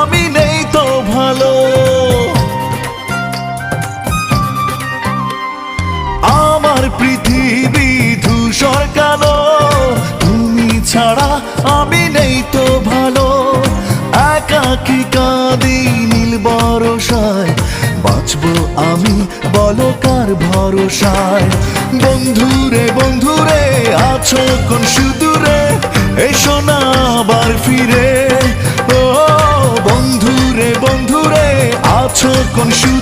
আমি নেই তো ভালো। আমার পৃথিবী ধূসর কালো, তুমি ছাড়া আমি নেই তো ভালো। একাকী কাঁদি নীল বরসায়, বাঁচবো আমি বলো কার ভরসায়। বন্ধুরে বন্ধুরে আছো কোন সুদূরে, এসো না আবার ফিরে। ও বন্ধুরে বন্ধুরে আছো কোন সুদূরে।